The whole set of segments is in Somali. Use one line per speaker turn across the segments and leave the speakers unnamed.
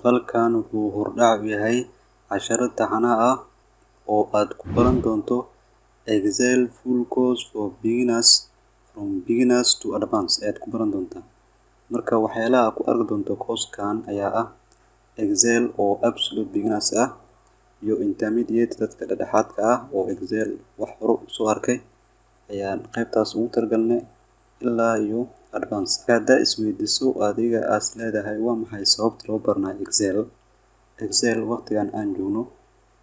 Muuqaalkan wuxuu hordhac u yahay casharro taxane ah oo aad ku baran doonto Excel Full Course for Beginners from Beginners to Advanced ayaad ku baran doontaa. Marka waxyaalaha aad ku arki doonto course-kan ayaa ah Excel oo Absolute Beginners ah iyo Intermediate dadka dhexdhexaadka ah oo Excel wax hore u soo arkay ayaan qaybtaas ugu talagalnay ilaa iyo Advanced. Haddaa isweydiiso adiga aad leedahay waa maxay sababta loo baranayo Excel waqtigan aan joogno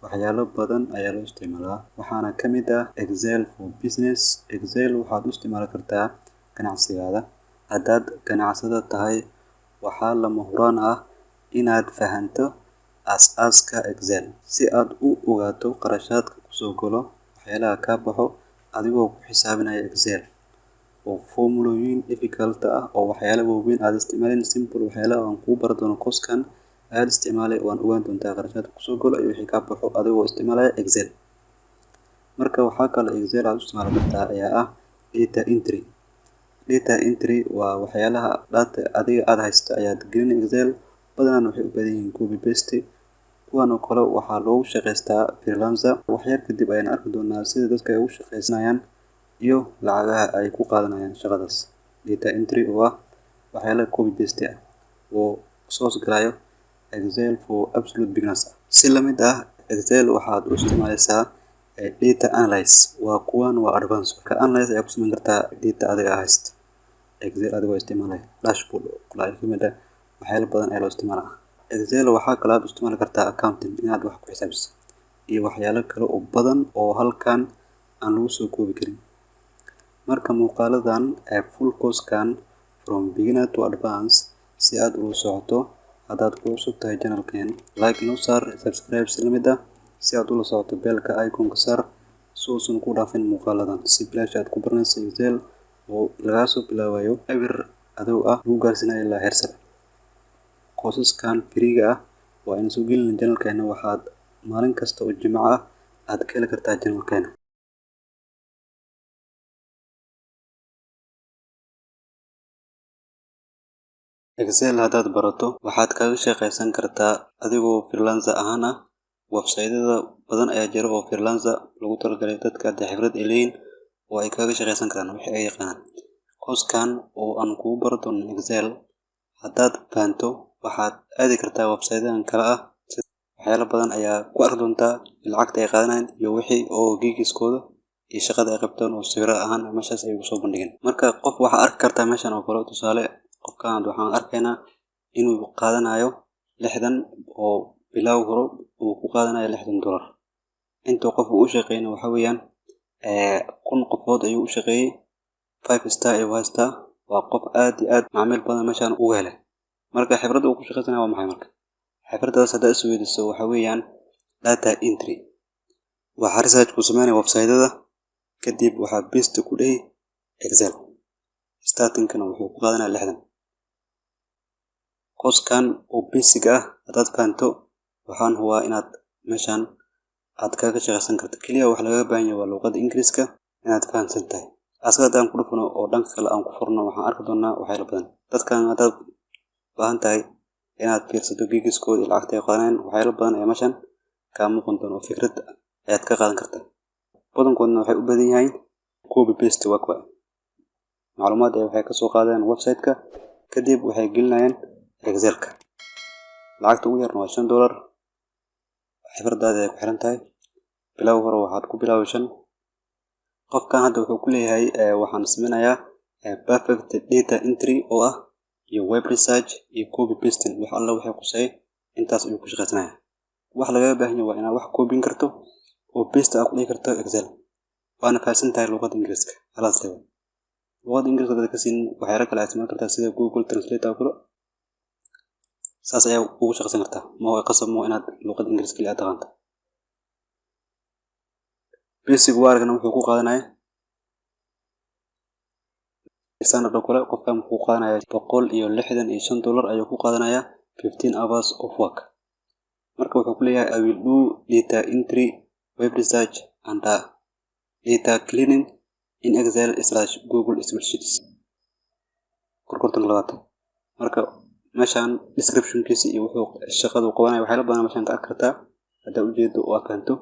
waxyaalo badan ayaa loo isticmaalaa waxaana ka mid ah Excel for Business. Excel waxaad u isticmaali kartaa ganacsigaada. Haddaad ganacsade tahay waxaa lama huraan ah inaad fahanto aasaaska Excel si aad u ogaato qarashaadka kusoo galo waxyaalaha ka baxo adigoo ku xisaabinaya Excel oo formulooyin difficult ah oo waxyaalo waaweyn aad isticmaalin simple waxyaalaha aan ku baran doono course-kan aad isticmaalay waan ogaan doontaa qarashaadka kusoo galo iyo wixii ka baxo adigoo isticmaalaya Excel. Marka waxaa kale Excel aad u isticmaali kartaa ayaa ah data entry. Data entry waa waxyaalaha data adiga aad haysto ayaad gelin Excel badanaa waxay u baahan yihiin copy paste. Kuwan oo kale waxaa loogu shaqeystaa freelancer. Waxyar kadib ayaan arki doonaa sida dadka ay ugu shaqeysanaayaan iyo lacagaha ay ku qaadanayaan shaqadaas. Data entry waa waxyaalaha copy paste ah oo source galayo Excel for Absolute Beginners. Si la mid ah Excel waxaad u isticmaalaysaa data analysis waa kuwan waa advanced. Ka analysis ayaa ku sameyn kartaa data adiga haysto Excel adigoo isticmaalaya dashboard kala kamid ah waxyaalo badan ayaa loo isticmaalaa. Excel waxaa kale aad u isticmaali kartaa accounting inaad wax ku xisaabiso iyo waxyaalo kale oo badan oo halkan aan lagu soo koobi karin. Marka muuqaaladan full course-kan from beginner to advanced si aad ugu socoto haddaad ku cusub tahay channel-keen like inoo saar subscribe si la mid ah si aad ula socoto beelka icon-ka saar si uusan ku dhaafin muuqaaladan si bilaash aad ku baranayso Excel oo laga soo bilaabayo eber adigo ah lagu gaarsiinayo ilaa heer sare. Courses-kan free ah waa in soo gelin channel-keena waxaad maalin kasta oo Jimco ah aad ka heli kartaa channel-keena. Excel haddaad barato waxaad kaga shaqeysan kartaa adigoo freelancer ahaan ah. Website-yada badan ayaa jira oo freelancer lagu talagalay dadka khibrad leeyihiin oo ay kaga shaqeysan karaan wixii ay yaqaanaan. Course-kan oo aan kugu baran doono Excel haddaad fahanto waxaad aadi kartaa website-yadan kala ah waxyaalo badan ayaa ku arki doontaa lacagta ay qaadanayaan iyo wixii oo gigiskooda iyo shaqada ay qabtaan oo sawirro ahaan meeshaas ay ugu soo bandhigeen. Marka qof waxaa arki kartaa meeshan oo kale tusaale qofkan waxaan arkaynaa inuu qaadanayo 60 oo bilow hore uu ku qaadanayo $60 inta qof uu u shaqeeyay waxa weeyaan 1000 qofood ayuu u shaqeeyay 5 star iyo 1 star waa qof aad iyo aad macaamiil badan meeshan ugu helay. Marka xirfadda uu ku shaqeysanayo waa maxay marka xirfaddaas hadda isweydiiso waxa weeyaan data entry. Waxa research ku sameynaya website-yada kadib waxa paste ku dhigay Excel starting-kana wuxuu ku qaadanayaa 60. Course-kan oo basic ah haddaad fahanto waxaan hubaa inaad meeshan aad kaga shaqeysan karto. Kaliya wax laga baahan yahay waa luqadda Ingiriiska inaad fahansan tahay. Asaga hadaan ku dhufano oo dhanka kale aan ku furno waxaan arki doonaa waxyaalo badan. Dadkan haddaad baahan tahay inaad fiirsato gigiskooda iyo lacagta ay qaadanayaan waxyaalo badan ayaa meeshan ka muuqan doona oo fikrad ayaad ka qaadan kartaa. Badankoodna waxay u badan yihiin copy paste work. Macluumaad ay waxay ka soo qaadeen website-ka kadib waxay gelinayaan Excel-ka. Lacagta ugu yarna waa $5. Xirfaddaada ay ku xiran tahay bilow hore waxaad ku bilaabi 5. Qofkan hadda wuxuu ku leeyahay waxaan sameynayaa perfect data entry oo ah iyo web research iyo copy paste wax alla waxay ku say intaas ayuu ku shaqeysanayaa. Wax laga baahan yahay waa inaad wax copy karto oo paste aad ku dhigi karto Excel waana fahansan tahay luqadda Ingiriiska halaas leeyahay. luqadda Ingiriiska dadka siin waxyaalo kale aad isticmaali kartaa sida Google Translate oo kale saas ayaa ugu shaqeysan kartaa ma qasab ma inaad luqadda Ingiriiska kaliya taqaanto. Basic wargana wuxuu ku qaadanayaa standard oo kale qofkan wuxuu qaadanayaa $165 ayuu ku qaadanayaa 15 hours of work. Marka wuxuu ku leeyahay I will do data entry web research and data cleaning in Excel/Google spreadsheets. Korkortan labaad marka meeshan description-kiisa iyo wuxuu shaqadu qabanay waxay la badan meeshan ka arki kartaa hada ujeedo oo akanto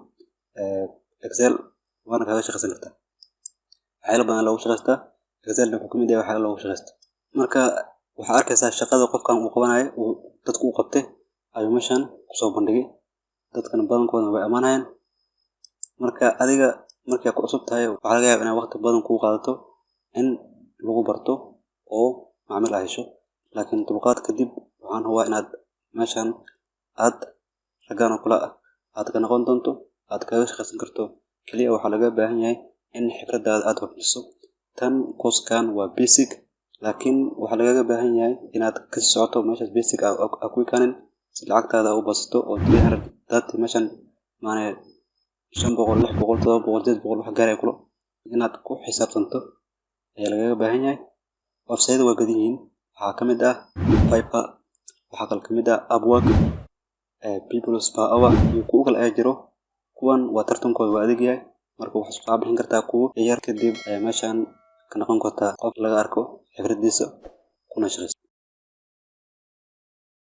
Excel waana kaga shaqeysan kartaa waxay la badan lagu shaqeystaa Excel wuxuu kamid yahay waxa lagu shaqeystaa marka waxa arkaysaa shaqada qofkan uu qabanayo oo dadku u qabtay ayuu meeshan ku soo bandhigay dadkan badankooda way amaanayaan marka adiga markay ku cusub tahay waxa laga yaabaa in waqti badan ku qaadato in lagu barto oo macaamil ay hesho laakiin dulqaad kadib waxaan hubaa inaad meeshan aad ragaan kula aad ka noqon doonto aad kaga shaqeysan karto kaliya waxa laga baahan yahay in fikradaada aad hormariso tan course-kan waa basic laakiin waxa laga baahan yahay inaad ka socoto meesha basic ku kaanin si lacagtaada u basato oo diyaar dad meeshan maana 500 600 700 800 wax gaar ah kulo inaad ku xisaabtanto ayaa laga baahan yahay website waa gadin waxa kamid ah Fiverr waxa kale kamid ah Upwork People's Power iyo kuwa kale ay jiro kuwan waa tartankooda waa adeeg yahay marka waxa soo bixin kartaa kuwa yar kadib meeshan ka noqon kartaa qof laga arko fikradiisa kuna shaqeysto